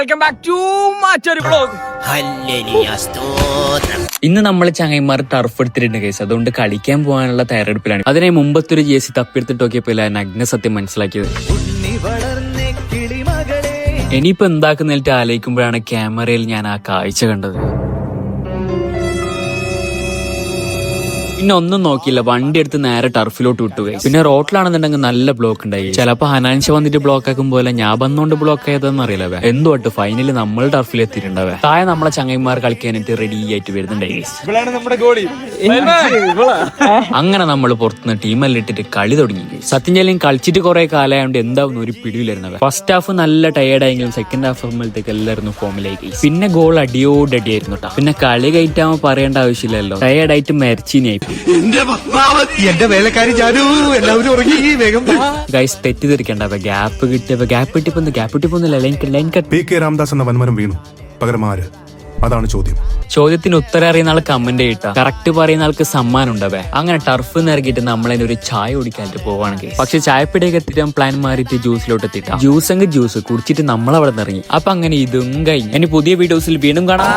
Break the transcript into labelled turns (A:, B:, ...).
A: Welcome back to മറ്റൊരു vlog. ഇന്ന് നമ്മൾ ചങ്ങൈമാർ ടർഫ് എടുത്തിട്ടുണ്ട് കേസ്, അതുകൊണ്ട് കളിക്കാൻ പോകാനുള്ള തയ്യാറെടുപ്പിലാണ്. അതിനെ മുമ്പത്തൊരു ജേസി തപ്പിയെടുത്തിട്ട് നോക്കിയപ്പോൾ നഗ്ന സത്യം മനസ്സിലാക്കിയത്. ഇനിയിപ്പോ എന്താക്കുന്നിട്ട് ആലോചിക്കുമ്പോഴാണ് ക്യാമറയിൽ ഞാൻ ആ കാഴ്ച കണ്ടത്. പിന്നെ ഒന്നും നോക്കിയില്ല, വണ്ടി എടുത്ത് നേരെ ടർഫിലോട്ട് വിട്ടുപോയി. പിന്നെ റോട്ടിലാണെന്നുണ്ടെങ്കിൽ നല്ല ബ്ലോക്ക് ഉണ്ടായി. ചിലപ്പോ ഹനാൻഷ വന്നിട്ട് ബ്ലോക്ക് ആക്കും പോലെ ഞാൻ വന്നോണ്ട് ബ്ലോക്ക് ആയതെന്ന് അറിയില്ല. എന്തുകൊണ്ട് ഫൈനലി നമ്മൾ ടർഫിൽ എത്തിയിട്ടുണ്ടാവേ. താഴെ നമ്മളെ ചങ്ങൈമാർ കളിക്കാനായിട്ട് റെഡി ആയിട്ട് വരുന്നുണ്ടായി. അങ്ങനെ നമ്മൾ പുറത്തുനിന്ന് ടീമെല്ലാം ഇട്ടിട്ട് കളി തുടങ്ങി. സത്യം ചെല്ലും കളിച്ചിട്ട് കുറെ കാലമായോണ്ട് എന്താവുന്ന ഒരു പിടിയിലായിരുന്നത്. ഫസ്റ്റ് ഹാഫ് നല്ല ടയേർഡ് ആയെങ്കിലും സെക്കൻഡ് ഹാഫ് ആകുമ്പോഴത്തേക്ക് എല്ലാവരും ഫോമിലേക്ക്. പിന്നെ ഗോൾ അടിയോടടിയായിരുന്നു കേട്ടോ. പിന്നെ കളി കയറ്റാമോ പറയേണ്ട ആവശ്യമില്ലല്ലോ, ടയേർഡായിട്ട് മരിച്ചിനായി. ഗൈസ് തെറ്റിദ്ധരിക്കണ്ട, ഗ്യാപ്പ് കിട്ടിയപ്പോന്നില്ല ലൈൻ കട്ട്.
B: PK രാംദാസ് എന്ന വൻമരം വീണു, പകരം ആര്? അതാണ് ചോദ്യം.
A: ചോദ്യത്തിന് ഉത്തരം അറിയുന്ന ആൾ കമന്റ് ചെയ്യട്ടാ, കറക്റ്റ് പറയുന്ന ആൾക്ക് സമ്മാനം ഉണ്ടാവേ. അങ്ങനെ ടർഫ് ഇറങ്ങിയിട്ട് നമ്മളതിന് ഒരു ചായ കുടിക്കാനായിട്ട് പോവാണെങ്കിൽ, പക്ഷെ ചായപ്പിടിയൊക്കെ എത്തിയിട്ട് പ്ലാൻ മാറിയിട്ട് ജ്യൂസിലോട്ട് എത്തിയിട്ടാ. ജ്യൂസ് എങ്കിൽ ജ്യൂസ് കുടിച്ചിട്ട് നമ്മളവിടെ നിന്ന് ഇറങ്ങി. അപ്പൊ അങ്ങനെ ഇതും കഴിഞ്ഞു. ഇനി പുതിയ വീഡിയോസിൽ വീണ്ടും കാണാം.